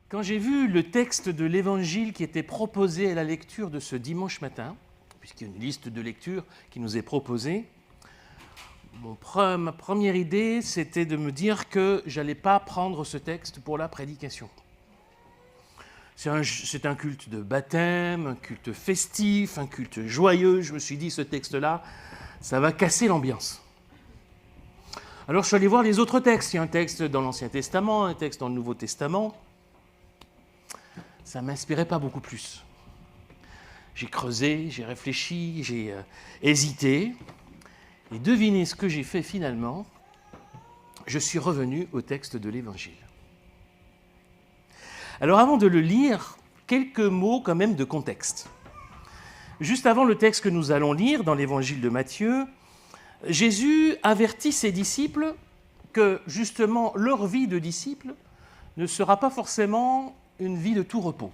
Quand j'ai vu le texte de l'Évangile qui était proposé à la lecture de ce dimanche matin, puisqu'il y a une liste de lectures qui nous est proposée, ma première idée, c'était de me dire que je n'allais pas prendre ce texte pour la prédication. C'est un culte de baptême, un culte festif, un culte joyeux. Je me suis dit, ce texte-là, ça va casser l'ambiance. Alors je suis allé voir les autres textes. Il y a un texte dans l'Ancien Testament, un texte dans le Nouveau Testament. Ça ne m'inspirait pas beaucoup plus. J'ai creusé, j'ai réfléchi, j'ai hésité. Et devinez ce que j'ai fait finalement. Je suis revenu au texte de l'Évangile. Alors avant de le lire, quelques mots quand même de contexte. Juste avant le texte que nous allons lire dans l'Évangile de Matthieu, Jésus avertit ses disciples que justement leur vie de disciples ne sera pas forcément une vie de tout repos,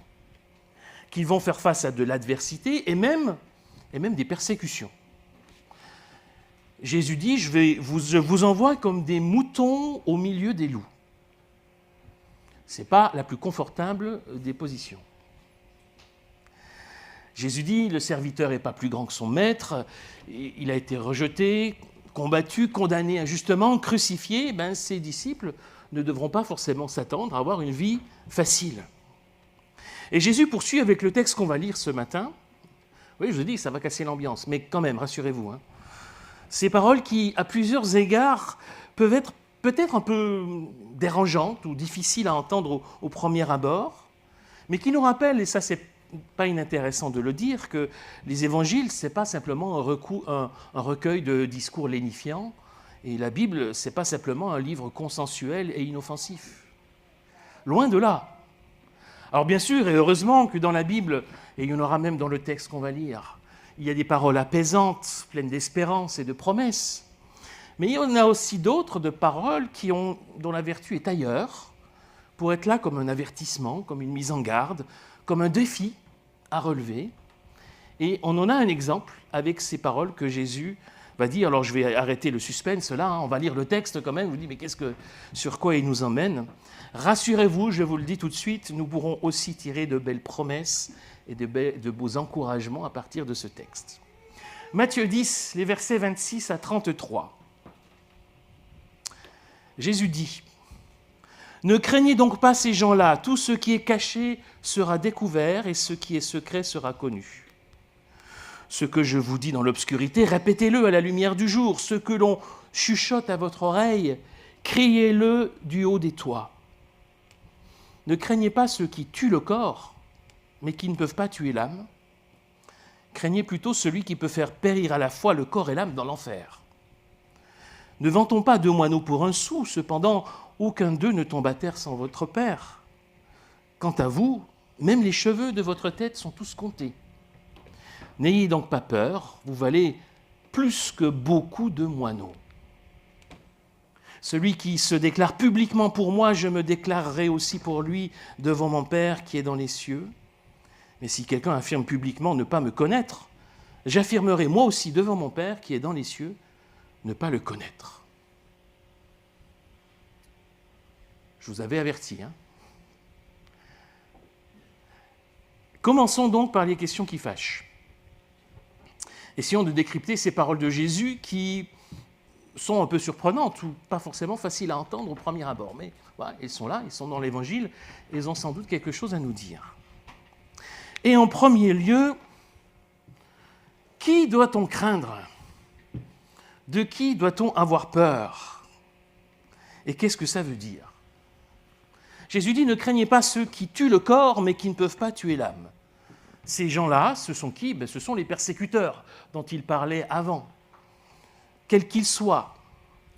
qu'ils vont faire face à de l'adversité et même des persécutions. Jésus dit, je vous envoie comme des moutons au milieu des loups. Ce n'est pas la plus confortable des positions. Jésus dit, le serviteur n'est pas plus grand que son maître, il a été rejeté, combattu, condamné injustement, crucifié. Ses disciples ne devront pas forcément s'attendre à avoir une vie facile. Et Jésus poursuit avec le texte qu'on va lire ce matin. Oui, je vous dis, ça va casser l'ambiance, mais quand même, rassurez-vous. Ces paroles qui, à plusieurs égards, peuvent être peut-être un peu dérangeantes ou difficiles à entendre au premier abord, mais qui nous rappellent, et ça c'est pas inintéressant de le dire, que les évangiles, c'est pas simplement un recueil de discours lénifiants, et la Bible, c'est pas simplement un livre consensuel et inoffensif. Loin de là. Alors bien sûr, et heureusement que dans la Bible, et il y en aura même dans le texte qu'on va lire, il y a des paroles apaisantes, pleines d'espérance et de promesses. Mais il y en a aussi d'autres de paroles dont la vertu est ailleurs, pour être là comme un avertissement, comme une mise en garde, comme un défi à relever. Et on en a un exemple avec ces paroles que Jésus va dire. Alors je vais arrêter le suspense là, on va lire le texte quand même. Je vous dis, mais sur quoi il nous emmène ? Rassurez-vous, je vous le dis tout de suite, nous pourrons aussi tirer de belles promesses et de beaux encouragements à partir de ce texte. Matthieu 10, les versets 26 à 33. Jésus dit, « Ne craignez donc pas ces gens-là, tout ce qui est caché sera découvert et ce qui est secret sera connu. Ce que je vous dis dans l'obscurité, répétez-le à la lumière du jour, ce que l'on chuchote à votre oreille, criez-le du haut des toits. Ne craignez pas ceux qui tuent le corps, mais qui ne peuvent pas tuer l'âme. Craignez plutôt celui qui peut faire périr à la fois le corps et l'âme dans l'enfer. Ne vantons pas 2 moineaux pour un sou, cependant, aucun d'eux ne tombe à terre sans votre Père. Quant à vous, même les cheveux de votre tête sont tous comptés. N'ayez donc pas peur, vous valez plus que beaucoup de moineaux. Celui qui se déclare publiquement pour moi, je me déclarerai aussi pour lui devant mon Père qui est dans les cieux. Mais si quelqu'un affirme publiquement ne pas me connaître, j'affirmerai moi aussi devant mon Père qui est dans les cieux, ne pas le connaître. Je vous avais averti. Commençons donc par les questions qui fâchent. Essayons de décrypter ces paroles de Jésus qui sont un peu surprenantes ou pas forcément faciles à entendre au premier abord. Mais voilà, elles sont là, elles sont dans l'Évangile, et elles ont sans doute quelque chose à nous dire. Et en premier lieu, qui doit-on craindre ? De qui doit-on avoir peur ? Et qu'est-ce que ça veut dire ? Jésus dit, ne craignez pas ceux qui tuent le corps, mais qui ne peuvent pas tuer l'âme. Ces gens-là, ce sont qui ? Ce sont les persécuteurs dont il parlait avant, quels qu'ils soient.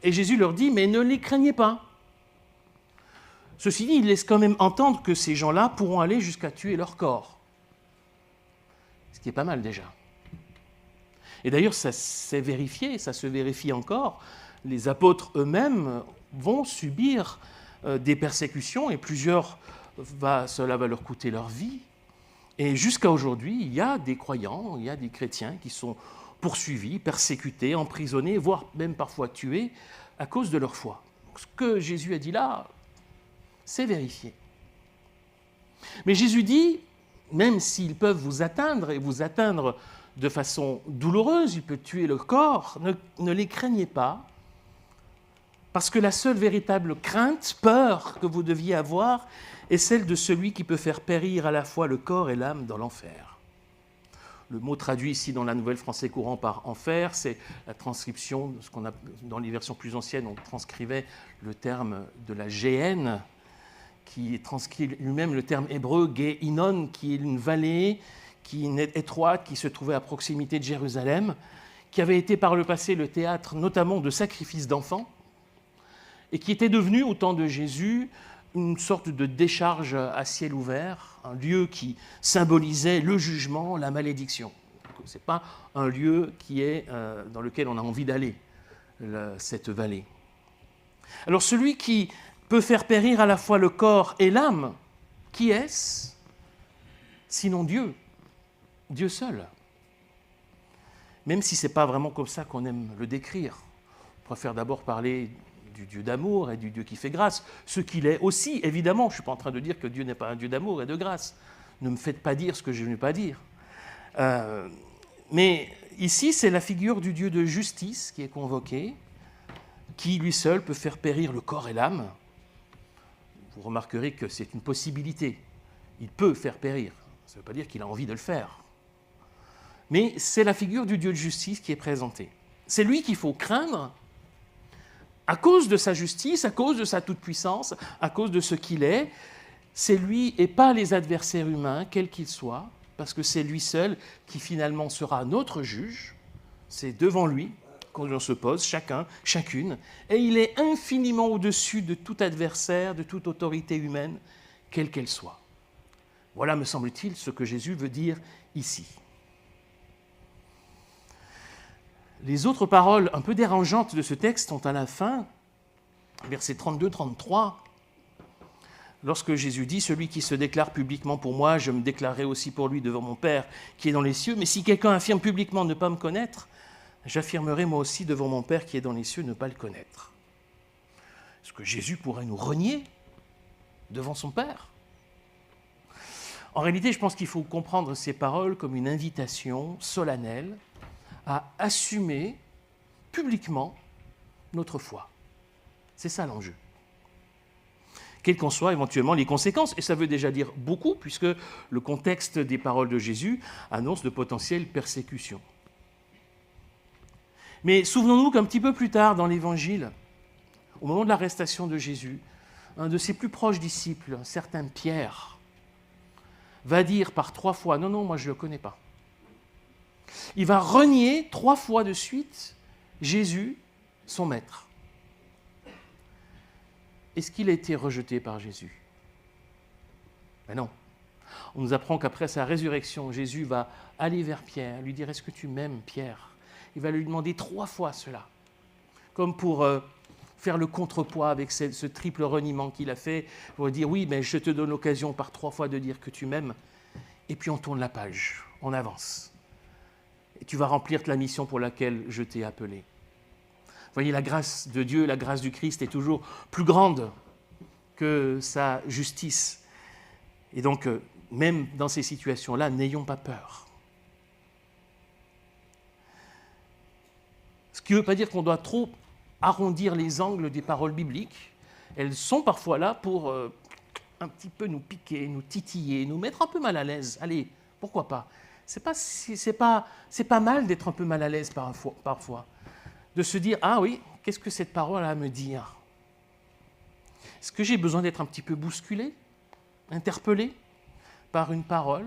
Et Jésus leur dit, mais ne les craignez pas. Ceci dit, il laisse quand même entendre que ces gens-là pourront aller jusqu'à tuer leur corps. Ce qui est pas mal déjà. Et d'ailleurs, ça s'est vérifié, ça se vérifie encore. Les apôtres eux-mêmes vont subir des persécutions et cela va leur coûter leur vie. Et jusqu'à aujourd'hui, il y a des croyants, il y a des chrétiens qui sont poursuivis, persécutés, emprisonnés, voire même parfois tués à cause de leur foi. Donc, ce que Jésus a dit là, c'est vérifié. Mais Jésus dit, même s'ils peuvent vous atteindre et vous atteindre de façon douloureuse, il peut tuer le corps, ne les craignez pas, parce que la seule véritable crainte, peur que vous deviez avoir est celle de celui qui peut faire périr à la fois le corps et l'âme dans l'enfer. Le mot traduit ici dans la Nouvelle Français courant par enfer, c'est la transcription de ce qu'on a dans les versions plus anciennes, on transcrivait le terme de la géhenne, qui transcrit lui-même le terme hébreu Gehinnom, qui est une vallée qui est étroite, qui se trouvait à proximité de Jérusalem, qui avait été par le passé le théâtre notamment de sacrifices d'enfants, et qui était devenue, au temps de Jésus, une sorte de décharge à ciel ouvert, un lieu qui symbolisait le jugement, la malédiction. Ce n'est pas un lieu dans lequel on a envie d'aller, cette vallée. Alors celui qui peut faire périr à la fois le corps et l'âme, qui est-ce? Sinon Dieu, Dieu seul. Même si ce n'est pas vraiment comme ça qu'on aime le décrire. On préfère d'abord parler du Dieu d'amour et du Dieu qui fait grâce, ce qu'il est aussi, évidemment. Je ne suis pas en train de dire que Dieu n'est pas un Dieu d'amour et de grâce. Ne me faites pas dire ce que je ne veux pas dire. Mais ici, c'est la figure du Dieu de justice qui est convoquée, qui lui seul peut faire périr le corps et l'âme. Vous remarquerez que c'est une possibilité. Il peut faire périr. Ça ne veut pas dire qu'il a envie de le faire. Mais c'est la figure du Dieu de justice qui est présentée. C'est lui qu'il faut craindre à cause de sa justice, à cause de sa toute-puissance, à cause de ce qu'il est. C'est lui et pas les adversaires humains, quels qu'ils soient, parce que c'est lui seul qui finalement sera notre juge. C'est devant lui qu'on se pose, chacun, chacune, et il est infiniment au-dessus de tout adversaire, de toute autorité humaine, quelle qu'elle soit. Voilà, me semble-t-il, ce que Jésus veut dire ici. Les autres paroles un peu dérangeantes de ce texte sont à la fin, versets 32-33, lorsque Jésus dit « Celui qui se déclare publiquement pour moi, je me déclarerai aussi pour lui devant mon Père qui est dans les cieux. Mais si quelqu'un affirme publiquement ne pas me connaître, j'affirmerai moi aussi devant mon Père qui est dans les cieux ne pas le connaître. » Est-ce que Jésus pourrait nous renier devant son Père? En réalité, je pense qu'il faut comprendre ces paroles comme une invitation solennelle à assumer publiquement notre foi. C'est ça l'enjeu. Quelles qu'en soient éventuellement les conséquences, et ça veut déjà dire beaucoup, puisque le contexte des paroles de Jésus annonce de potentielles persécutions. Mais souvenons-nous qu'un petit peu plus tard dans l'Évangile, au moment de l'arrestation de Jésus, un de ses plus proches disciples, un certain Pierre, va dire par 3 fois « Non, non, moi je ne le connais pas ». Il va renier 3 fois de suite Jésus, son maître. Est-ce qu'il a été rejeté par Jésus? Ben non. On nous apprend qu'après sa résurrection, Jésus va aller vers Pierre, lui dire « Est-ce que tu m'aimes, Pierre ?» Il va lui demander 3 fois cela, comme pour faire le contrepoids avec ce triple reniement qu'il a fait, pour dire « Oui, mais je te donne l'occasion par 3 fois de dire que tu m'aimes. » Et puis on tourne la page, on avance. Et tu vas remplir la mission pour laquelle je t'ai appelé. Vous voyez, la grâce de Dieu, la grâce du Christ est toujours plus grande que sa justice. Et donc, même dans ces situations-là, n'ayons pas peur. Ce qui ne veut pas dire qu'on doit trop arrondir les angles des paroles bibliques. Elles sont parfois là pour un petit peu nous piquer, nous titiller, nous mettre un peu mal à l'aise. Allez, pourquoi pas? C'est pas mal d'être un peu mal à l'aise parfois. De se dire, ah oui, qu'est-ce que cette parole a à me dire? Est-ce que j'ai besoin d'être un petit peu bousculé, interpellé par une parole?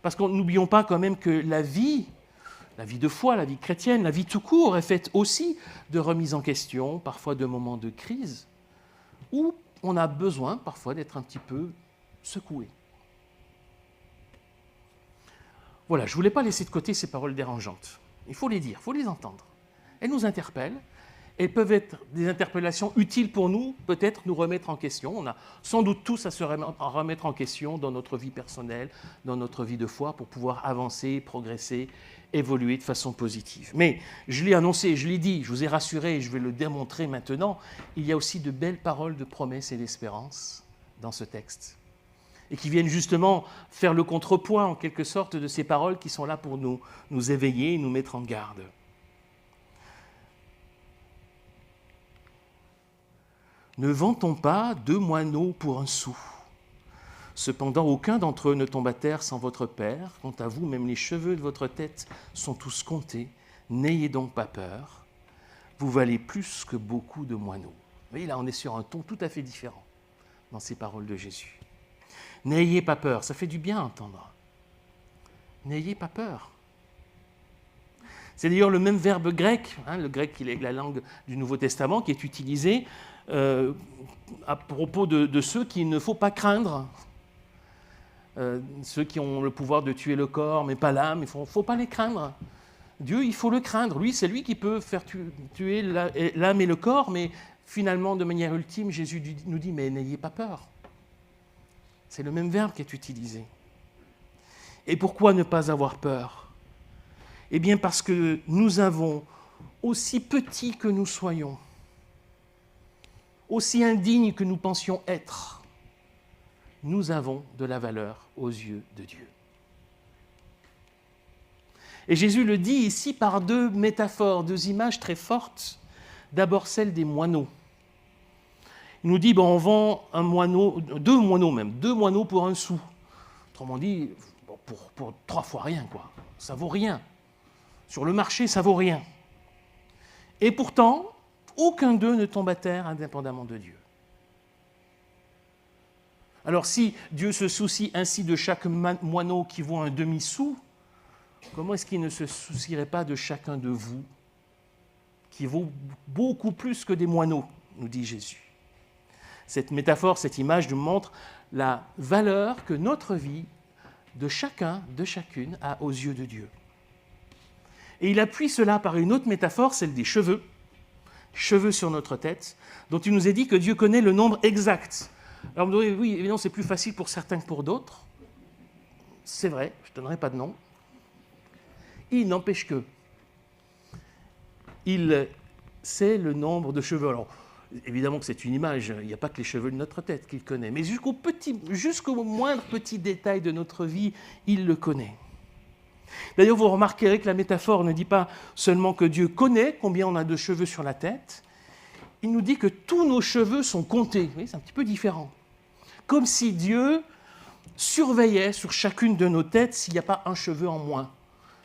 Parce que n'oublions pas quand même que la vie de foi, la vie chrétienne, la vie tout court est faite aussi de remises en question, parfois de moments de crise, où on a besoin parfois d'être un petit peu secoué. Voilà, je ne voulais pas laisser de côté ces paroles dérangeantes. Il faut les dire, il faut les entendre. Elles nous interpellent, elles peuvent être des interpellations utiles pour nous, peut-être nous remettre en question. On a sans doute tous à se remettre en question dans notre vie personnelle, dans notre vie de foi, pour pouvoir avancer, progresser, évoluer de façon positive. Mais je l'ai annoncé, je l'ai dit, je vous ai rassuré, et je vais le démontrer maintenant, il y a aussi de belles paroles de promesse et d'espérance dans ce texte. et qui viennent justement faire le contrepoint, en quelque sorte, de ces paroles qui sont là pour nous éveiller et nous mettre en garde. Ne vend-on pas 2 moineaux pour un sou? Cependant, aucun d'entre eux ne tombe à terre sans votre Père. Quant à vous, même les cheveux de votre tête sont tous comptés. N'ayez donc pas peur. Vous valez plus que beaucoup de moineaux. Vous voyez, là, on est sur un ton tout à fait différent dans ces paroles de Jésus. N'ayez pas peur, ça fait du bien à entendre. N'ayez pas peur. C'est d'ailleurs le même verbe grec, le grec qui est la langue du Nouveau Testament, qui est utilisé à propos de ceux qu'il ne faut pas craindre. Ceux qui ont le pouvoir de tuer le corps, mais pas l'âme, il ne faut pas les craindre. Dieu, il faut le craindre. Lui, c'est lui qui peut faire tuer l'âme et le corps, mais finalement, de manière ultime, Jésus nous dit, mais n'ayez pas peur. C'est le même verbe qui est utilisé. Et pourquoi ne pas avoir peur? Eh bien, parce que nous avons, aussi petits que nous soyons, aussi indignes que nous pensions être, nous avons de la valeur aux yeux de Dieu. Et Jésus le dit ici par 2 métaphores, 2 images très fortes. D'abord celle des moineaux. Il nous dit, on vend 2 moineaux pour un sou. Autrement dit, pour 3 fois rien, quoi. Ça vaut rien. Sur le marché, ça vaut rien. Et pourtant, aucun d'eux ne tombe à terre indépendamment de Dieu. Alors si Dieu se soucie ainsi de chaque moineau qui vaut un demi-sou, comment est-ce qu'il ne se soucierait pas de chacun de vous, qui vaut beaucoup plus que des moineaux, nous dit Jésus. Cette métaphore, cette image nous montre la valeur que notre vie, de chacun, de chacune, a aux yeux de Dieu. Et il appuie cela par une autre métaphore, celle des cheveux sur notre tête, dont il nous est dit que Dieu connaît le nombre exact. Alors vous me direz, oui, évidemment, c'est plus facile pour certains que pour d'autres. C'est vrai, je ne donnerai pas de nom. Il n'empêche que il sait le nombre de cheveux. Alors, évidemment que c'est une image, il n'y a pas que les cheveux de notre tête qu'il connaît, mais jusqu'au moindre petit détail de notre vie, il le connaît. D'ailleurs, vous remarquerez que la métaphore ne dit pas seulement que Dieu connaît combien on a de cheveux sur la tête, il nous dit que tous nos cheveux sont comptés. Vous voyez, c'est un petit peu différent. Comme si Dieu surveillait sur chacune de nos têtes s'il n'y a pas un cheveu en moins,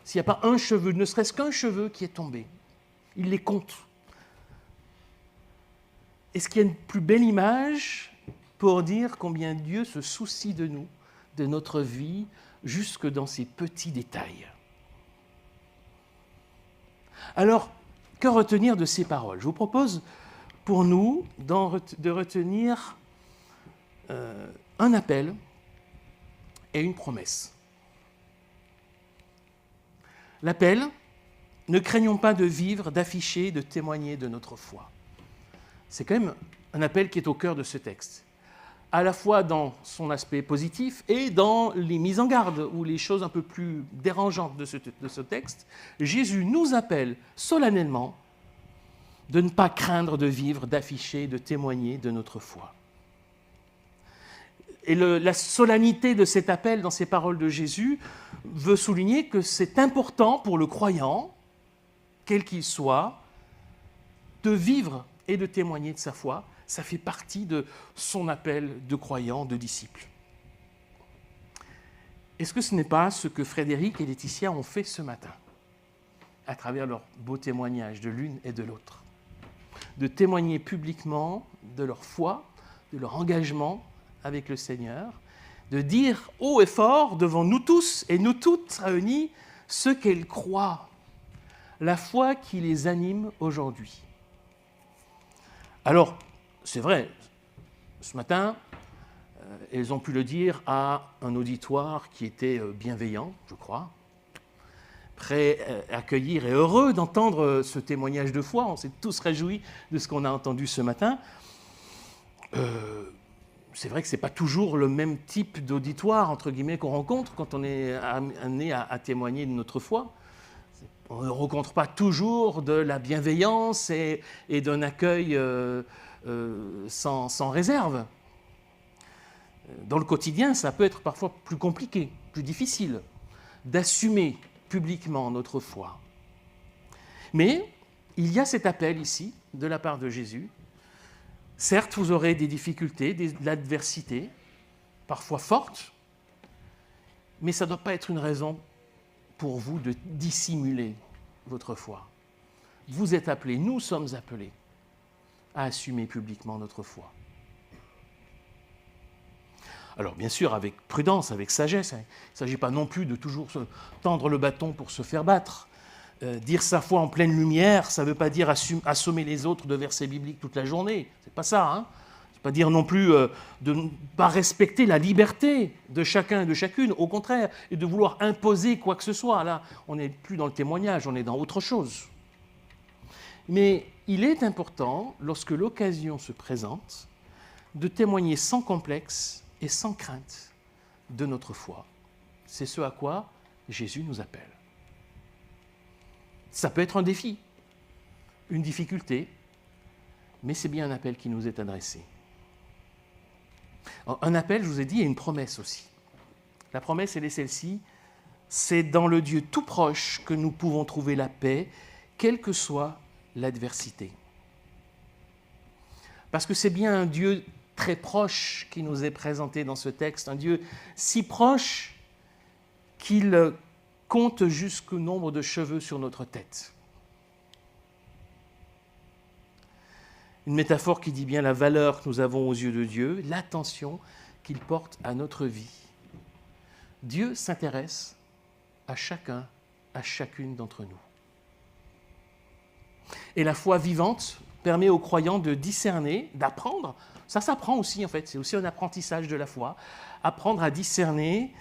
s'il n'y a pas un cheveu, ne serait-ce qu'un cheveu qui est tombé. Il les compte. Est-ce qu'il y a une plus belle image pour dire combien Dieu se soucie de nous, de notre vie, jusque dans ces petits détails? Alors, que retenir de ces paroles? Je vous propose pour nous de retenir un appel et une promesse. L'appel, ne craignons pas de vivre, d'afficher, de témoigner de notre foi. C'est quand même un appel qui est au cœur de ce texte, à la fois dans son aspect positif et dans les mises en garde ou les choses un peu plus dérangeantes de ce texte. Jésus nous appelle solennellement de ne pas craindre de vivre, d'afficher, de témoigner de notre foi. Et la solennité de cet appel dans ces paroles de Jésus veut souligner que c'est important pour le croyant, quel qu'il soit, de vivre et de témoigner de sa foi. Ça fait partie de son appel de croyant, de disciple. Est-ce que ce n'est pas ce que Frédéric et Laetitia ont fait ce matin, à travers leur beau témoignage de l'une et de l'autre? De témoigner publiquement de leur foi, de leur engagement avec le Seigneur, de dire haut et fort devant nous tous et nous toutes réunis ce qu'elles croient, la foi qui les anime aujourd'hui. Alors, c'est vrai, ce matin, elles ont pu le dire à un auditoire qui était bienveillant, je crois, prêt à accueillir et heureux d'entendre ce témoignage de foi. On s'est tous réjouis de ce qu'on a entendu ce matin. C'est vrai que ce n'est pas toujours le même type d'auditoire, entre guillemets, qu'on rencontre quand on est amené à témoigner de notre foi. On ne rencontre pas toujours de la bienveillance et d'un accueil sans réserve. Dans le quotidien, ça peut être parfois plus compliqué, plus difficile d'assumer publiquement notre foi. Mais il y a cet appel ici, de la part de Jésus. Certes, vous aurez des difficultés, de l'adversité, parfois forte, mais ça ne doit pas être une raison pour vous de dissimuler votre foi. Vous êtes appelés, nous sommes appelés à assumer publiquement notre foi. Alors bien sûr, avec prudence, avec sagesse, il ne s'agit pas non plus de toujours se tendre le bâton pour se faire battre. Dire sa foi en pleine lumière, ça ne veut pas dire assommer les autres de versets bibliques toute la journée. C'est pas ça, hein. C'est pas dire non plus de ne pas respecter la liberté de chacun et de chacune, au contraire, et de vouloir imposer quoi que ce soit. Là, on n'est plus dans le témoignage, on est dans autre chose. Mais il est important, lorsque l'occasion se présente, de témoigner sans complexe et sans crainte de notre foi. C'est ce à quoi Jésus nous appelle. Ça peut être un défi, une difficulté, mais c'est bien un appel qui nous est adressé. Alors, un appel, je vous ai dit, et une promesse aussi. La promesse, elle est celle-ci, c'est dans le Dieu tout proche que nous pouvons trouver la paix, quelle que soit l'adversité. Parce que c'est bien un Dieu très proche qui nous est présenté dans ce texte, un Dieu si proche qu'il compte jusqu'au nombre de cheveux sur notre tête. Une métaphore qui dit bien la valeur que nous avons aux yeux de Dieu, l'attention qu'il porte à notre vie. Dieu s'intéresse à chacun, à chacune d'entre nous. Et la foi vivante permet aux croyants de discerner, d'apprendre. Ça s'apprend aussi en fait, c'est aussi un apprentissage de la foi. Apprendre à discerner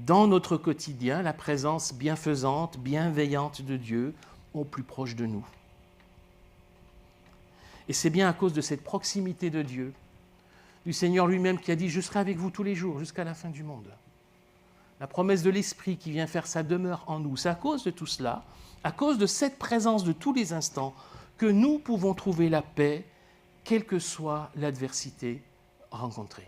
dans notre quotidien la présence bienfaisante, bienveillante de Dieu au plus proche de nous. Et c'est bien à cause de cette proximité de Dieu, du Seigneur lui-même qui a dit « Je serai avec vous tous les jours jusqu'à la fin du monde ». La promesse de l'Esprit qui vient faire sa demeure en nous, c'est à cause de tout cela, à cause de cette présence de tous les instants, que nous pouvons trouver la paix, quelle que soit l'adversité rencontrée.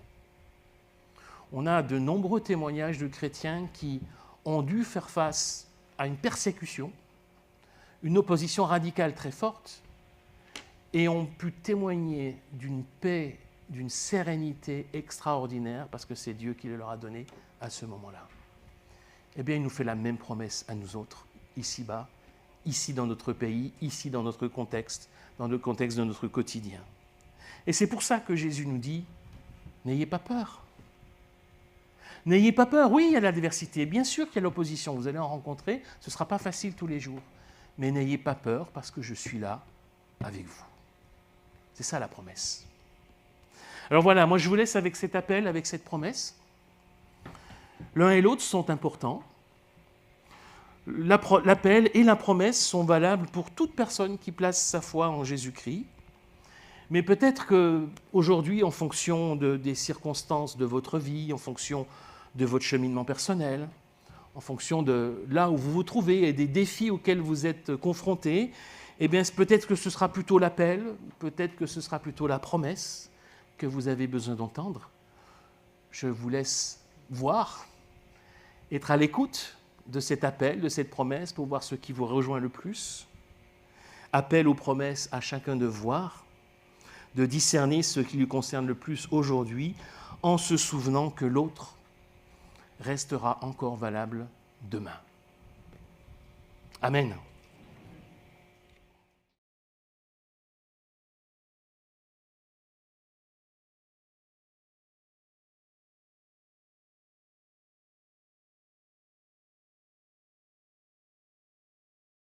On a de nombreux témoignages de chrétiens qui ont dû faire face à une persécution, une opposition radicale très forte, et ont pu témoigner d'une paix, d'une sérénité extraordinaire, parce que c'est Dieu qui le leur a donné à ce moment-là. Eh bien, il nous fait la même promesse à nous autres, ici-bas, ici dans notre pays, ici dans notre contexte, dans le contexte de notre quotidien. Et c'est pour ça que Jésus nous dit, n'ayez pas peur. N'ayez pas peur, oui, il y a l'adversité, bien sûr qu'il y a l'opposition, vous allez en rencontrer, ce ne sera pas facile tous les jours, mais n'ayez pas peur parce que je suis là avec vous. C'est ça la promesse. Alors voilà, moi je vous laisse avec cet appel, avec cette promesse. L'un et l'autre sont importants. L'appel et la promesse sont valables pour toute personne qui place sa foi en Jésus-Christ. Mais peut-être qu'aujourd'hui, en fonction des circonstances de votre vie, en fonction de votre cheminement personnel, en fonction de là où vous vous trouvez et des défis auxquels vous êtes confrontés, eh bien peut-être que ce sera plutôt l'appel, peut-être que ce sera plutôt la promesse que vous avez besoin d'entendre. Je vous laisse voir, être à l'écoute de cet appel, de cette promesse, pour voir ce qui vous rejoint le plus. Appel aux promesses à chacun de voir, de discerner ce qui lui concerne le plus aujourd'hui, en se souvenant que l'autre restera encore valable demain. Amen.